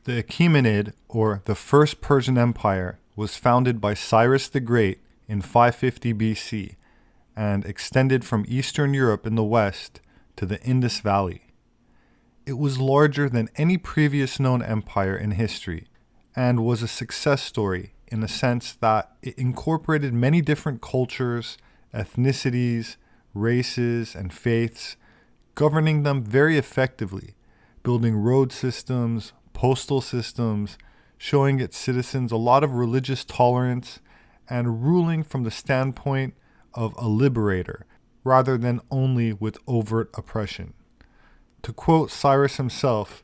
The Achaemenid, or the First Persian Empire, was founded by Cyrus the Great in 550 BC and extended from Eastern Europe in the west to the Indus Valley. It was larger than any previous known empire in history and was a success story in the sense that it incorporated many different cultures, ethnicities, races, and faiths, governing them very effectively, building road systems, postal systems, showing its citizens a lot of religious tolerance, and ruling from the standpoint of a liberator, rather than only with overt oppression. To quote Cyrus himself,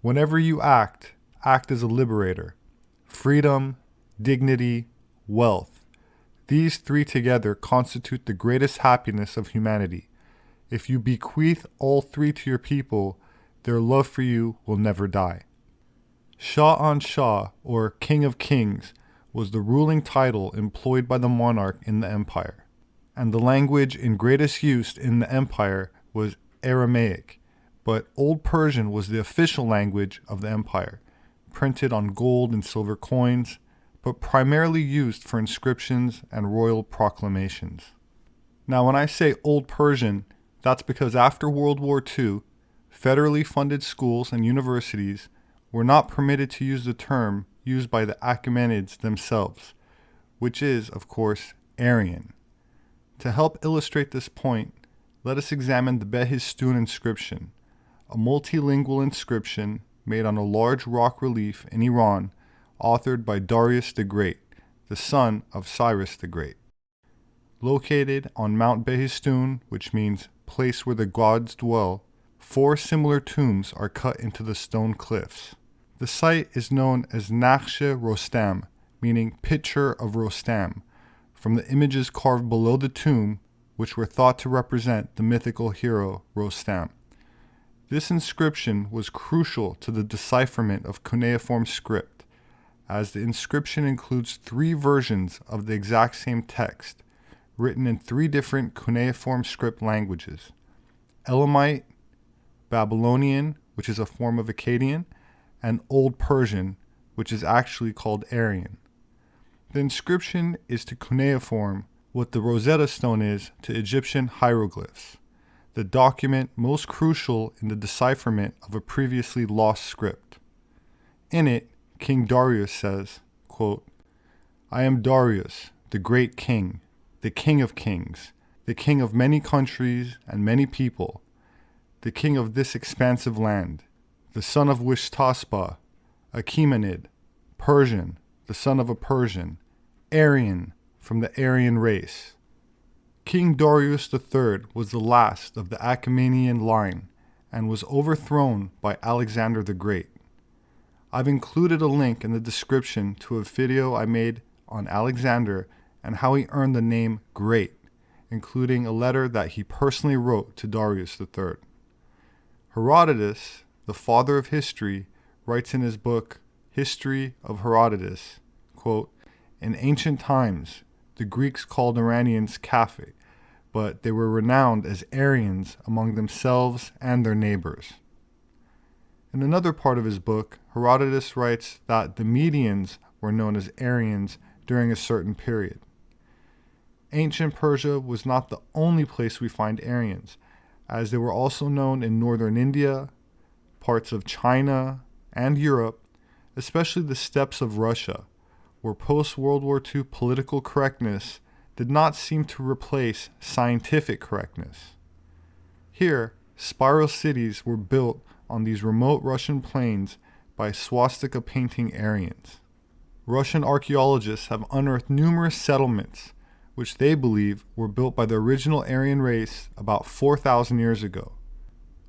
"Whenever you act as a liberator. Freedom, dignity, wealth. These three together constitute the greatest happiness of humanity. If you bequeath all three to your people, their love for you will never die." Shah, or King of Kings, was the ruling title employed by the monarch in the empire, and the language in greatest use in the empire was Aramaic, but Old Persian was the official language of the empire, printed on gold and silver coins, but primarily used for inscriptions and royal proclamations. Now, when I say Old Persian, that's because after World War II, federally funded schools and universities were not permitted to use the term used by the Achaemenids themselves, which is, of course, Aryan. To help illustrate this point, let us examine the Behistun inscription, a multilingual inscription made on a large rock relief in Iran, authored by Darius the Great, the son of Cyrus the Great. Located on Mount Behistun, which means place where the gods dwell, 4 similar tombs are cut into the stone cliffs. The site is known as Nakhshe Rostam, meaning picture of Rostam, from the images carved below the tomb, which were thought to represent the mythical hero Rostam. This inscription was crucial to the decipherment of cuneiform script, as the inscription includes 3 versions of the exact same text, written in 3 different cuneiform script languages: Elamite, Babylonian, which is a form of Akkadian, and Old Persian, which is actually called Aryan. The inscription is to cuneiform what the Rosetta Stone is to Egyptian hieroglyphs, the document most crucial in the decipherment of a previously lost script. In it, King Darius says, quote, "I am Darius, the great king, the king of kings, the king of many countries and many people, the king of this expansive land, the son of Wishtaspa, Achaemenid, Persian, the son of a Persian, Aryan, from the Aryan race." King Darius III was the last of the Achaemenian line and was overthrown by Alexander the Great. I've included a link in the description to a video I made on Alexander and how he earned the name Great, including a letter that he personally wrote to Darius III. Herodotus, the father of history, writes in his book History of Herodotus, quote, "In ancient times, the Greeks called Iranians Kaphi, but they were renowned as Aryans among themselves and their neighbors." In another part of his book, Herodotus writes that the Medians were known as Aryans during a certain period. Ancient Persia was not the only place we find Aryans, as they were also known in northern India, parts of China, and Europe, especially the steppes of Russia, where post-World War II political correctness did not seem to replace scientific correctness. Here, spiral cities were built on these remote Russian plains by swastika-painting Aryans. Russian archaeologists have unearthed numerous settlements, which they believe were built by the original Aryan race about 4,000 years ago.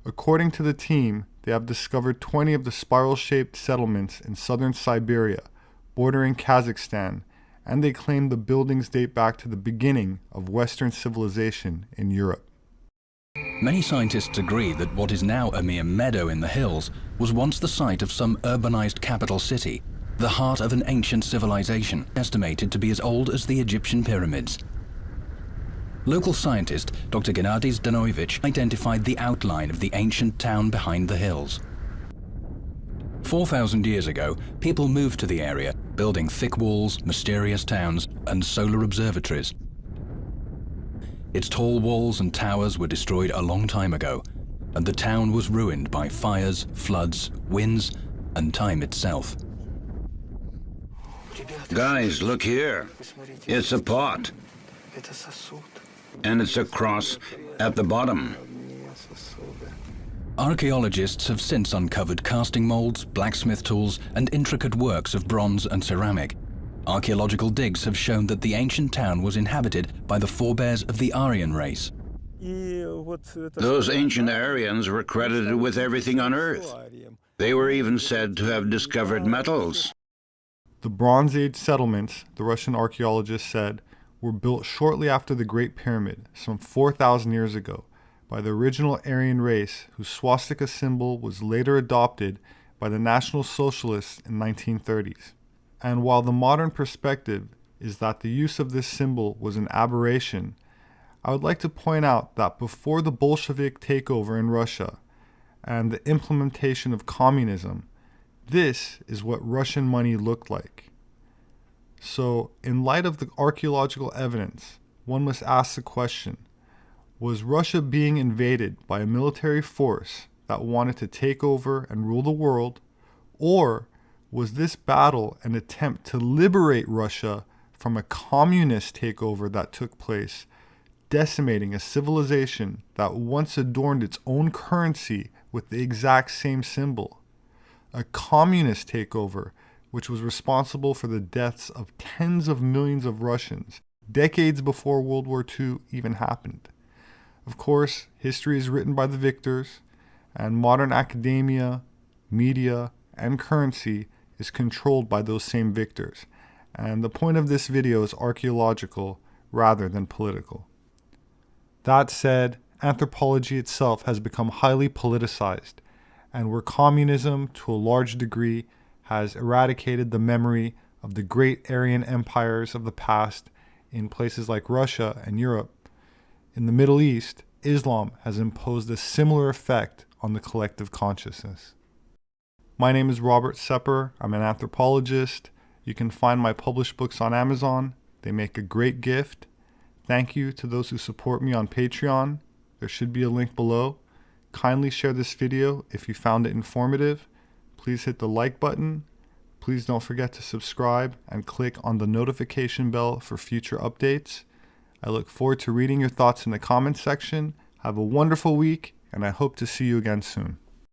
According to the team, they have discovered 20 of the spiral-shaped settlements in southern Siberia, bordering Kazakhstan, and they claim the buildings date back to the beginning of Western civilization in Europe. Many scientists agree that what is now a mere meadow in the hills was once the site of some urbanized capital city, the heart of an ancient civilization estimated to be as old as the Egyptian pyramids. Local scientist Dr. Gennady Zdanoevich identified the outline of the ancient town behind the hills. 4,000 years ago, people moved to the area, building thick walls, mysterious towns, and solar observatories. Its tall walls and towers were destroyed a long time ago, and the town was ruined by fires, floods, winds, and time itself. Guys, look here. It's a pot. And it's a cross at the bottom. Archaeologists have since uncovered casting molds, blacksmith tools, and intricate works of bronze and ceramic. Archaeological digs have shown that the ancient town was inhabited by the forebears of the Aryan race. Those ancient Aryans were credited with everything on Earth. They were even said to have discovered metals. The Bronze Age settlements, the Russian archaeologists said, were built shortly after the Great Pyramid, some 4,000 years ago, by the original Aryan race whose swastika symbol was later adopted by the National Socialists in 1930s. And while the modern perspective is that the use of this symbol was an aberration, I would like to point out that before the Bolshevik takeover in Russia and the implementation of communism, this is what Russian money looked like. So, in light of the archaeological evidence, one must ask the question, was Russia being invaded by a military force that wanted to take over and rule the world, or was this battle an attempt to liberate Russia from a communist takeover that took place, decimating a civilization that once adorned its own currency with the exact same symbol? A communist takeover which was responsible for the deaths of tens of millions of Russians decades before World War II even happened. Of course, history is written by the victors, and modern academia, media, and currency is controlled by those same victors. And the point of this video is archaeological rather than political. That said, anthropology itself has become highly politicized, and where communism, to a large degree, has eradicated the memory of the great Aryan empires of the past in places like Russia and Europe, in the Middle East, Islam has imposed a similar effect on the collective consciousness. My name is Robert Sepehr. I'm an anthropologist. You can find my published books on Amazon. They make a great gift. Thank you to those who support me on Patreon. There should be a link below. Kindly share this video if you found it informative. Please hit the like button. Please don't forget to subscribe and click on the notification bell for future updates. I look forward to reading your thoughts in the comments section. Have a wonderful week, and I hope to see you again soon.